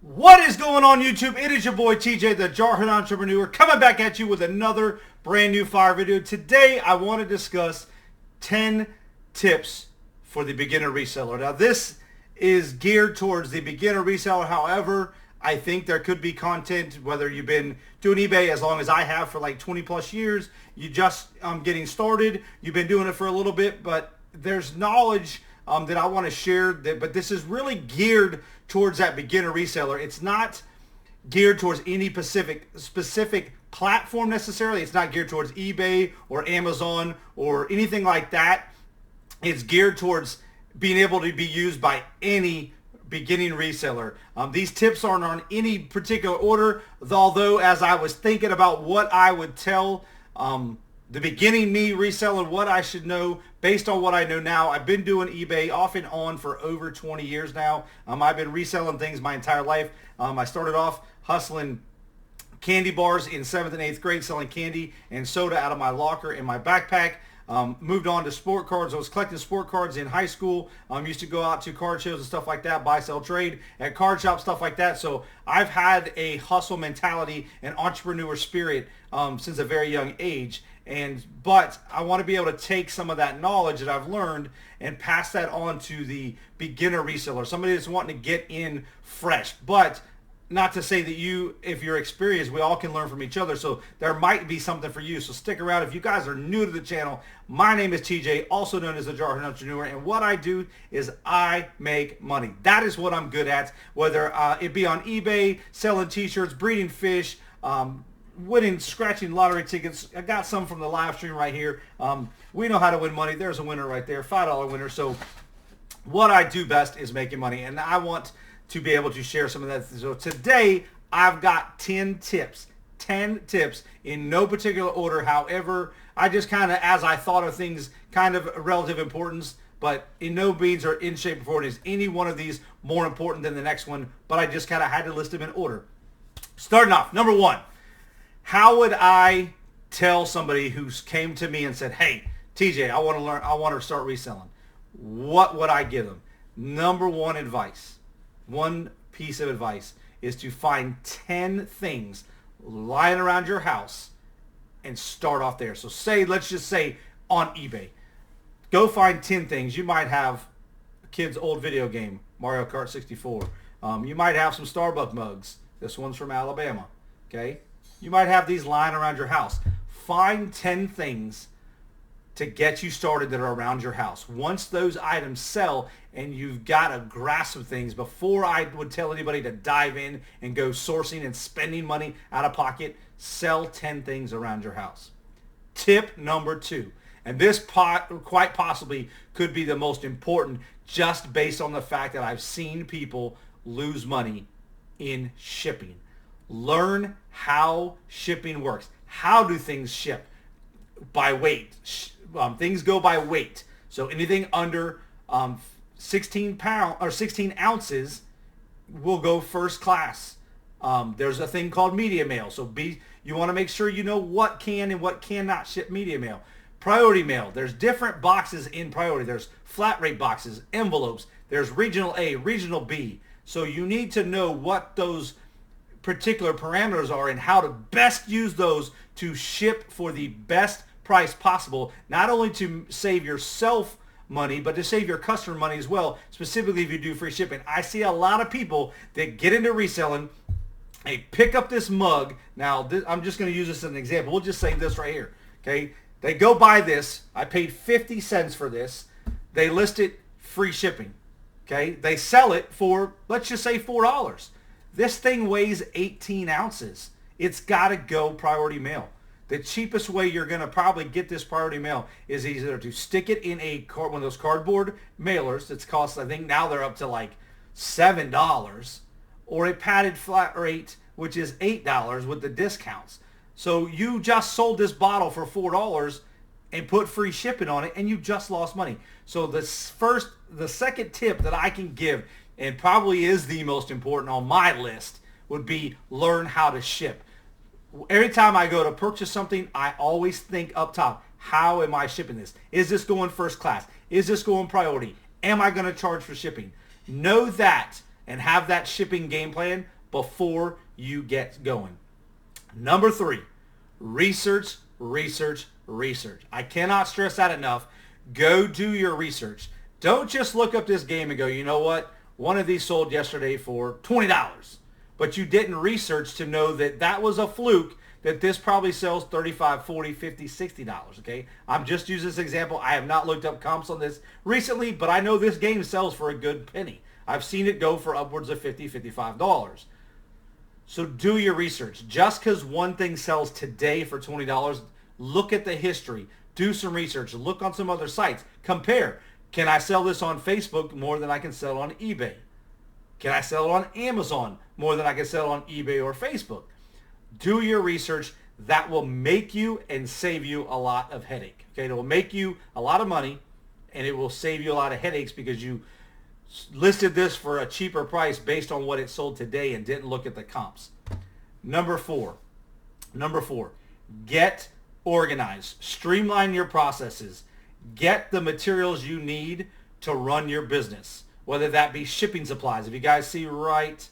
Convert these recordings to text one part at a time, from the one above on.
What is going on, YouTube? It is your boy TJ, the Jarhead Entrepreneur, coming back at you with another brand new fire video. Today, I want to discuss 10 tips for the beginner reseller. Now, this is geared towards the beginner reseller. However, I think there could be content, whether you've been doing eBay as long as I have for like 20 plus years, you just getting started, you've been doing it for a little bit, but there's knowledge that I want to share, but this is really geared towards that beginner reseller. It's not geared towards any specific platform necessarily. It's not geared towards eBay or Amazon or anything like that. It's geared towards being able to be used by any beginning reseller. These tips aren't on any particular order, although as I was thinking about what I would tell the beginning me reselling, what I should know based on what I know now. I've been doing eBay off and on for over 20 years now. I've been reselling things my entire life. I started off hustling candy bars in 7th and 8th grade, selling candy and soda out of my locker in my backpack. Moved on to sport cards. I was collecting sport cards in high school. Used to go out to card shows and stuff like that, buy, sell, trade at card shops, stuff like that. So I've had a hustle mentality and entrepreneur spirit since a very young age. But I want to be able to take some of that knowledge that I've learned and pass that on to the beginner reseller, somebody that's wanting to get in fresh. But not to say that if you're experienced, we all can learn from each other. So there might be something for you. So stick around. If you guys are new to the channel, my name is TJ, also known as the Jarhead Entrepreneur. And what I do is I make money. That is what I'm good at, whether it be on eBay, selling t-shirts, breeding fish, winning, scratching lottery tickets. I got some from the live stream right here. We know how to win money. There's a winner right there, $5 winner. So what I do best is making money, and I want to be able to share some of that. So today I've got 10 tips in no particular order. However, I just kind of, as I thought of things, kind of relative importance, but in no means or in shape or form is any one of these more important than the next one, but I just kind of had to list them in order. Starting off, number one, how would I tell somebody who came to me and said, hey, TJ, I want to start reselling? What would I give them? Number one piece of advice is to find 10 things lying around your house and start off there. So let's just say on eBay, go find 10 things. You might have a kid's old video game, Mario Kart 64. You might have some Starbucks mugs. This one's from Alabama. Okay. You might have these lying around your house. Find 10 things to get you started that are around your house. Once those items sell and you've got a grasp of things, before I would tell anybody to dive in and go sourcing and spending money out of pocket, sell 10 things around your house. Tip number two, and this quite possibly could be the most important just based on the fact that I've seen people lose money in shipping. Learn how shipping works. How do things ship? By weight. Things go by weight. So anything under 16 ounces will go first class. There's a thing called media mail. So you want to make sure you know what can and what cannot ship media mail. Priority mail. There's different boxes in priority. There's flat rate boxes, envelopes. There's regional A, regional B. So you need to know what those particular parameters are and how to best use those to ship for the best price possible, not only to save yourself money, but to save your customer money as well, specifically if you do free shipping. I see a lot of people that get into reselling, they pick up this mug. Now, I'm just going to use this as an example. We'll just say this right here, okay? They go buy this. I paid 50 cents for this. They list it free shipping, okay? They sell it for, let's just say, $4. This thing weighs 18 ounces. It's got to go priority mail. The cheapest way you're going to probably get this priority mail is either to stick it in one of those cardboard mailers that's cost, I think now they're up to like $7, or a padded flat rate, which is $8 with the discounts. So you just sold this bottle for $4 and put free shipping on it, and you just lost money. So the second tip that I can give, and probably is the most important on my list, would be learn how to ship. Every time I go to purchase something, I always think up top, how am I shipping this? Is this going first class? Is this going priority? Am I going to charge for shipping? Know that and have that shipping game plan before you get going. Number 3, research, research, research. I cannot stress that enough. Go do your research. Don't just look up this game and go, you know what? One of these sold yesterday for $20. But you didn't research to know that that was a fluke, that this probably sells $35, $40, $50, $60, okay? I'm just using this example. I have not looked up comps on this recently, but I know this game sells for a good penny. I've seen it go for upwards of $50, $55. So do your research. Just because one thing sells today for $20, look at the history. Do some research. Look on some other sites. Compare. Can I sell this on Facebook more than I can sell on eBay? Can I sell it on Amazon more than I can sell on eBay or Facebook? Do your research. That will make you and save you a lot of headache. Okay, it will make you a lot of money, and it will save you a lot of headaches because you listed this for a cheaper price based on what it sold today and didn't look at the comps. Number four, get organized. Streamline your processes. Get the materials you need to run your business, whether that be shipping supplies. If you guys see right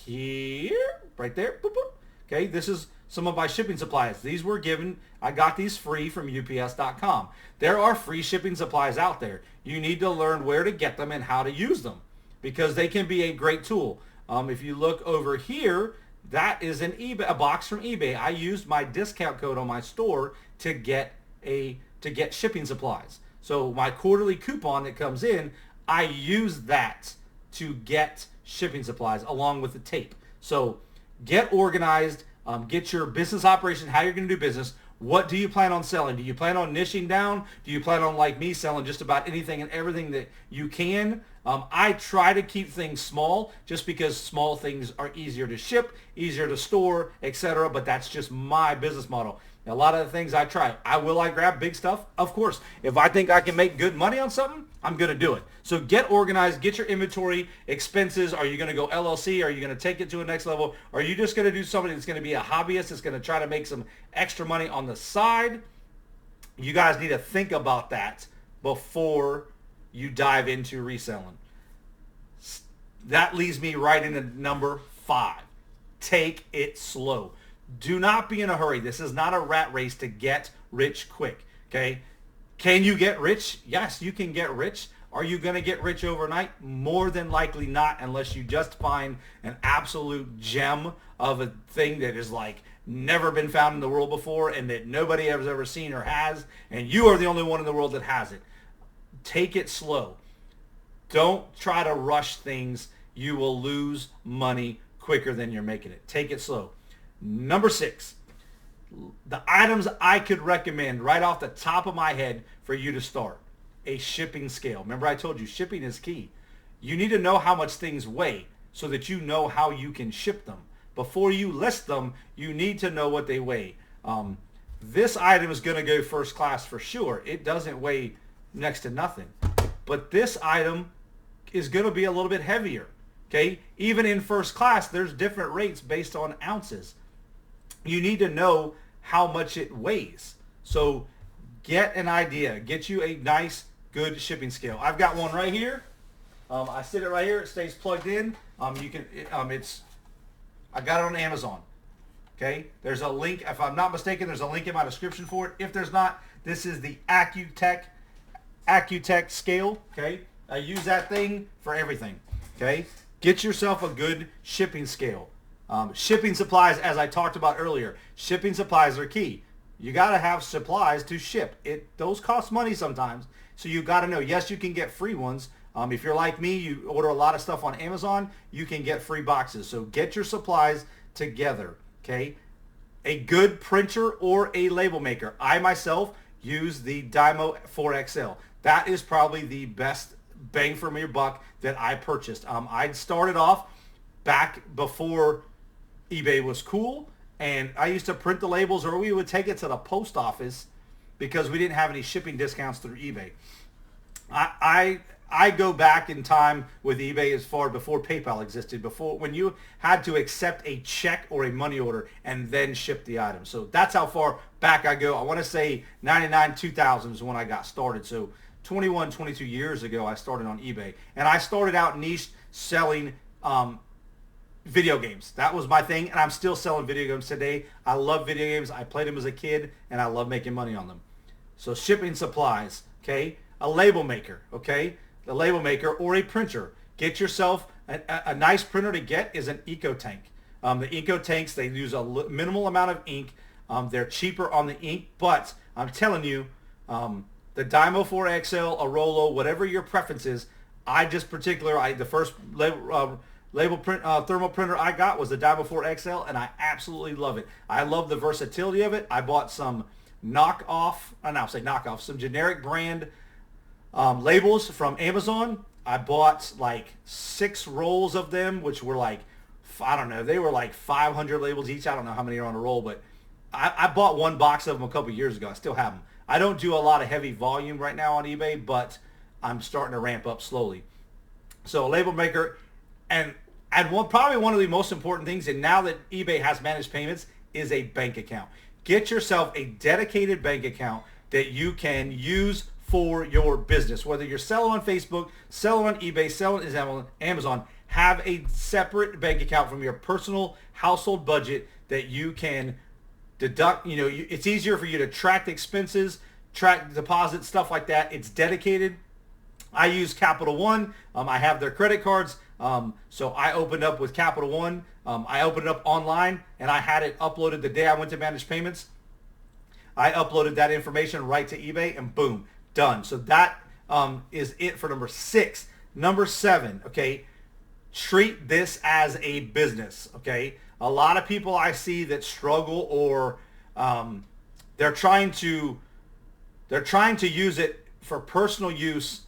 here, right there, boop, boop. Okay, this is some of my shipping supplies. These were given, I got these free from UPS.com. There are free shipping supplies out there. You need to learn where to get them and how to use them because they can be a great tool. If you look over here, that is an eBay, a box from eBay. I used my discount code on my store to get shipping supplies. So my quarterly coupon that comes in, I use that to get shipping supplies along with the tape. So get organized, get your business operation, how you're going to do business. What do you plan on selling? Do you plan on niching down? Do you plan on, like me, selling just about anything and everything that you can? I try to keep things small just because small things are easier to ship, easier to store, etc. But that's just my business model. A lot of the things I try. I grab big stuff? Of course. If I think I can make good money on something, I'm going to do it. So get organized, get your inventory, expenses. Are you going to go LLC? Are you going to take it to a next level? Are you just going to do something that's going to be a hobbyist that's going to try to make some extra money on the side? You guys need to think about that before you dive into reselling. That leads me right into number 5. Take it slow. Do not be in a hurry. This is not a rat race to get rich quick, okay? Can you get rich? Yes, you can get rich. Are you going to get rich overnight? More than likely not, unless you just find an absolute gem of a thing that is like never been found in the world before and that nobody has ever seen or has, and you are the only one in the world that has it. Take it slow. Don't try to rush things. You will lose money quicker than you're making it. Take it slow. Number 6, the items I could recommend right off the top of my head for you to start. A shipping scale. Remember I told you shipping is key. You need to know how much things weigh so that you know how you can ship them. Before you list them, you need to know what they weigh. This item is going to go first class for sure. It doesn't weigh next to nothing. But this item is going to be a little bit heavier. Okay? Even in first class, there's different rates based on ounces. You need to know how much it weighs. So get an idea. Get you a nice, good shipping scale. I've got one right here. I sit it right here. It stays plugged in. I got it on Amazon. Okay? There's a link. If I'm not mistaken, there's a link in my description for it. If there's not, this is the Accutech scale. Okay? I use that thing for everything. Okay? Get yourself a good shipping scale. Shipping supplies, as I talked about earlier, shipping supplies are key. You got to have supplies to ship. Those cost money sometimes, so you got to know. Yes, you can get free ones. If you're like me, you order a lot of stuff on Amazon, you can get free boxes. So get your supplies together, okay? A good printer or a label maker. I myself use the Dymo 4XL. That is probably the best bang for your buck that I purchased. I started off back before eBay was cool, and I used to print the labels, or we would take it to the post office because we didn't have any shipping discounts through eBay. I go back in time with eBay as far before PayPal existed, before when you had to accept a check or a money order and then ship the item. So that's how far back I go. I want to say 99, 2000 is when I got started. So 21, 22 years ago, I started on eBay. And I started out niched selling video games. That was my thing, and I'm still selling video games today. I love video games. I played them as a kid, and I love making money on them. So shipping supplies, okay? A label maker, okay? The label maker or a printer. Get yourself a nice printer to get is an EcoTank. The EcoTanks, they use a minimal amount of ink. They're cheaper on the ink, but I'm telling you, the Dymo 4XL, a Rollo, whatever your preference is, the first label print thermal printer I got was the Dymo 4XL, and I absolutely love it. I love the versatility of it. I bought some some generic brand labels from Amazon. I bought like 6 rolls of them, which were like, I don't know, they were like 500 labels each. I don't know how many are on a roll, but I bought 1 box of them a couple years ago. I still have them. I don't do a lot of heavy volume right now on eBay, but I'm starting to ramp up slowly. So a label maker, and probably one of the most important things, and now that eBay has managed payments, is a bank account. Get yourself a dedicated bank account that you can use for your business. Whether you're selling on Facebook, selling on eBay, selling on Amazon, have a separate bank account from your personal household budget that you can deduct. It's easier for you to track expenses, track deposits, stuff like that. It's dedicated. I use Capital One. I have their credit cards. So I opened up with Capital One. I opened it up online, and I had it uploaded the day I went to manage payments. I uploaded that information right to eBay, and boom, done. So that is it for number 6. Number 7, okay, treat this as a business, okay? A lot of people I see that struggle, or they're trying to use it for personal use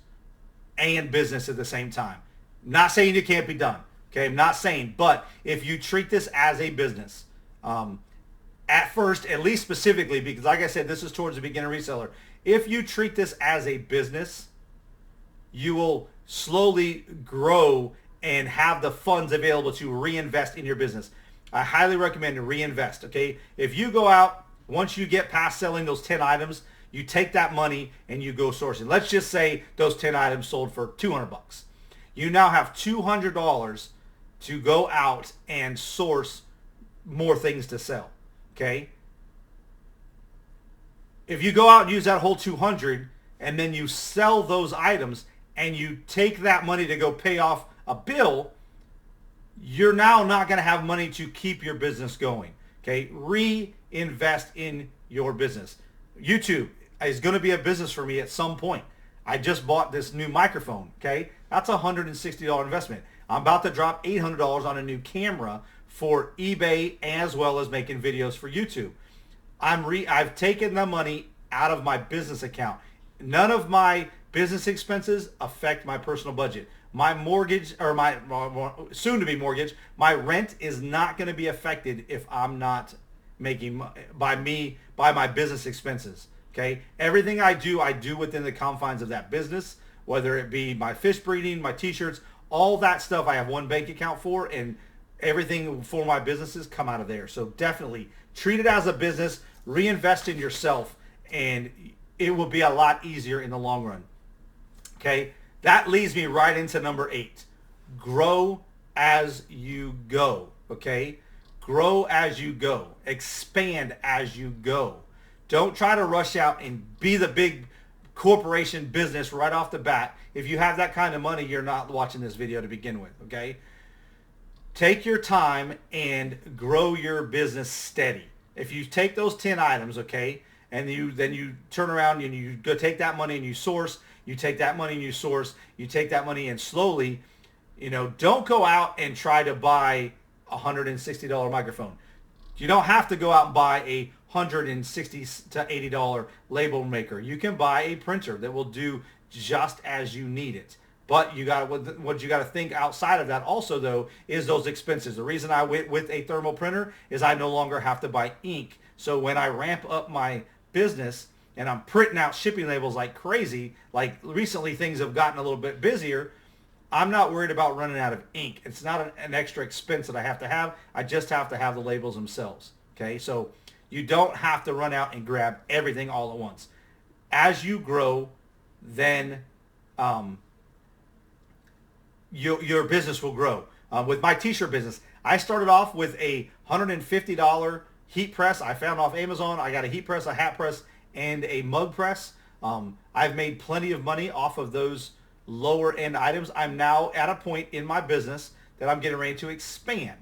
and business at the same time. Not saying it can't be done, okay? I'm not saying, but if you treat this as a business, at first, at least specifically, because like I said, this is towards the beginner reseller. If you treat this as a business, you will slowly grow and have the funds available to reinvest in your business. I highly recommend to reinvest, okay? If you go out, once you get past selling those 10 items, you take that money and you go sourcing. Let's just say those 10 items sold for $200. You now have $200 to go out and source more things to sell, okay? If you go out and use that whole $200 and then you sell those items and you take that money to go pay off a bill, you're now not going to have money to keep your business going, okay? Reinvest in your business. YouTube is going to be a business for me at some point. I just bought this new microphone, okay? That's a $160 investment. I'm about to drop $800 on a new camera for eBay as well as making videos for YouTube. I've taken the money out of my business account. None of my business expenses affect my personal budget. My mortgage, or my soon-to-be mortgage, my rent is not going to be affected if I'm not making by my business expenses. Okay, everything I do within the confines of that business, whether it be my fish breeding, my t-shirts, all that stuff I have one bank account for, and everything for my businesses come out of there. So definitely treat it as a business, reinvest in yourself, and it will be a lot easier in the long run. Okay, that leads me right into number 8. Grow as you go, okay? Grow as you go. Expand as you go. Don't try to rush out and be the big corporation business right off the bat. If you have that kind of money, you're not watching this video to begin with, okay? Take your time and grow your business steady. If you take those 10 items, okay, and then you turn around and you go take that money and you source, you take that money and you source, you take that money and slowly, don't go out and try to buy a $160 microphone. You don't have to go out and buy a $160 to $80 label maker. You can buy a printer that will do just as you need it. But what you got to think outside of that also, though, is those expenses. The reason I went with a thermal printer is I no longer have to buy ink. So when I ramp up my business and I'm printing out shipping labels like crazy, like recently things have gotten a little bit busier, I'm not worried about running out of ink. It's not an extra expense that I have to have. I just have to have the labels themselves. Okay, so you don't have to run out and grab everything all at once. As you grow, then your business will grow. With my t-shirt business, I started off with a $150 heat press. I found off Amazon. I got a heat press, a hat press, and a mug press. I've made plenty of money off of those lower end items. I'm now at a point in my business that I'm getting ready to expand.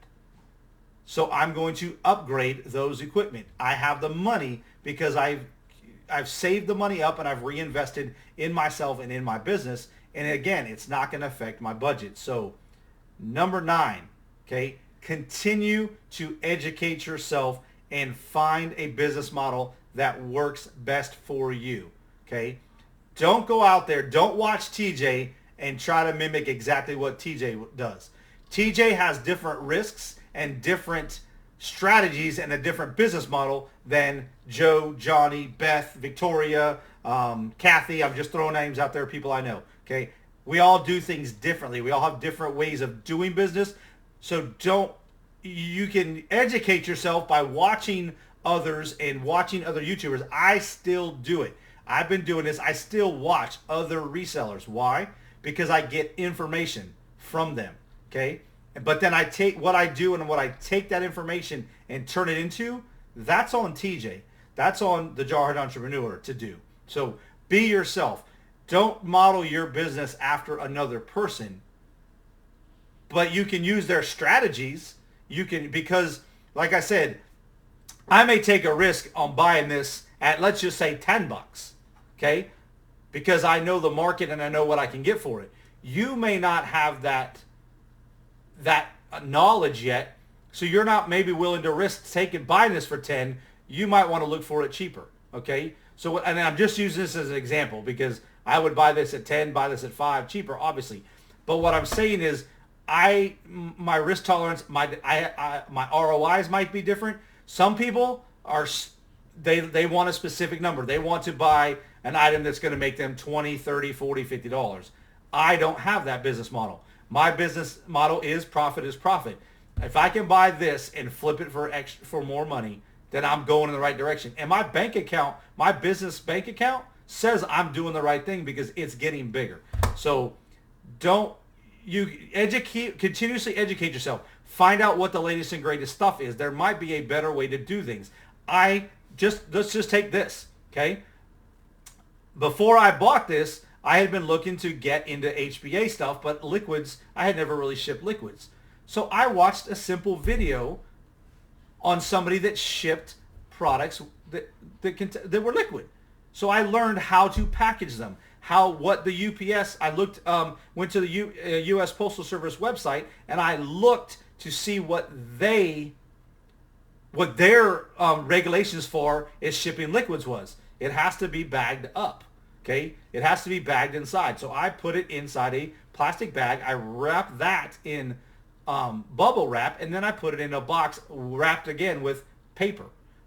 So I'm going to upgrade those equipment. I have the money because I've saved the money up and I've reinvested in myself and in my business. And again, it's not going to affect my budget. So number 9, okay, continue to educate yourself and find a business model that works best for you, okay? Don't go out there, don't watch TJ and try to mimic exactly what TJ does. TJ has different risks and different strategies and a different business model than Joe, Johnny, Beth, Victoria, Kathy. I'm just throwing names out there, people I know, okay? We all do things differently. We all have different ways of doing business. So you can educate yourself by watching others and watching other YouTubers. I still do it. I've been doing this. I still watch other resellers. Why? Because I get information from them, okay? But then I take what I do and what I take that information and turn it into, that's on TJ. That's on the Jarhead Entrepreneur to do. So be yourself. Don't model your business after another person, but you can use their strategies. You can, because like I said, I may take a risk on buying this at, let's just say, $10, okay? Because I know the market and I know what I can get for it. You may not have that knowledge yet, so you're not maybe willing to risk buying this for 10. You might want to look for it cheaper, okay? So, and I'm just using this as an example because I would buy this at 10, buy this at 5, cheaper, obviously. But what I'm saying is, my risk tolerance, my ROIs might be different. Some people they want a specific number. They want to buy an item that's going to make them $20, $30, $40, $50. I don't have that business model. My business model is profit is profit. If I can buy this and flip it for more money, then I'm going in the right direction. And my bank account, my business bank account, says I'm doing the right thing because it's getting bigger. So continuously educate yourself. Find out what the latest and greatest stuff is. There might be a better way to do things. Let's just take this, okay? Before I bought this, I had been looking to get into HBA stuff, but liquids, I had never really shipped liquids. So I watched a simple video on somebody that shipped products that were liquid. So I learned how to package them, what the UPS, I went to the U.S. Postal Service website and I looked to see what their regulations for is shipping liquids was. It has to be bagged up, okay? It has to be bagged inside. So I put it inside a plastic bag. I wrapped that in bubble wrap, and then I put it in a box wrapped again with paper,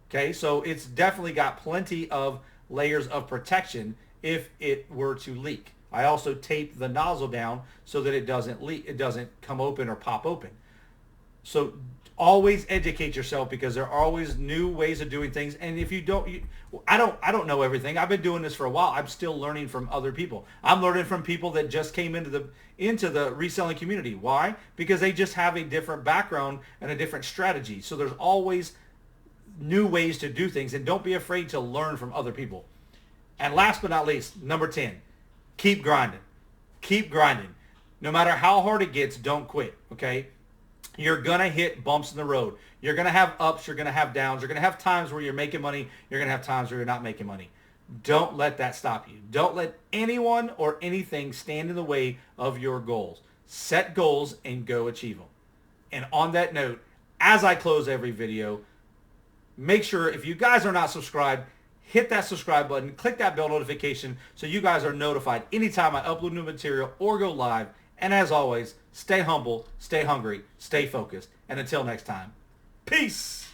okay? So it's definitely got plenty of layers of protection if it were to leak. I also taped the nozzle down so that it doesn't leak, it doesn't come open or pop open. So always educate yourself because there are always new ways of doing things. And if you don't, I don't know everything. I've been doing this for a while. I'm still learning from other people. I'm learning from people that just came into the reselling community. Why? Because they just have a different background and a different strategy. So there's always new ways to do things, and don't be afraid to learn from other people. And last but not least, number 10, keep grinding. Keep grinding. No matter how hard it gets, don't quit, okay? You're going to hit bumps in the road. You're going to have ups. You're going to have downs. You're going to have times where you're making money. You're going to have times where you're not making money. Don't let that stop you. Don't let anyone or anything stand in the way of your goals. Set goals and go achieve them. And on that note, as I close every video, make sure if you guys are not subscribed, hit that subscribe button, click that bell notification so you guys are notified anytime I upload new material or go live. And as always, stay humble, stay hungry, stay focused. And until next time, peace.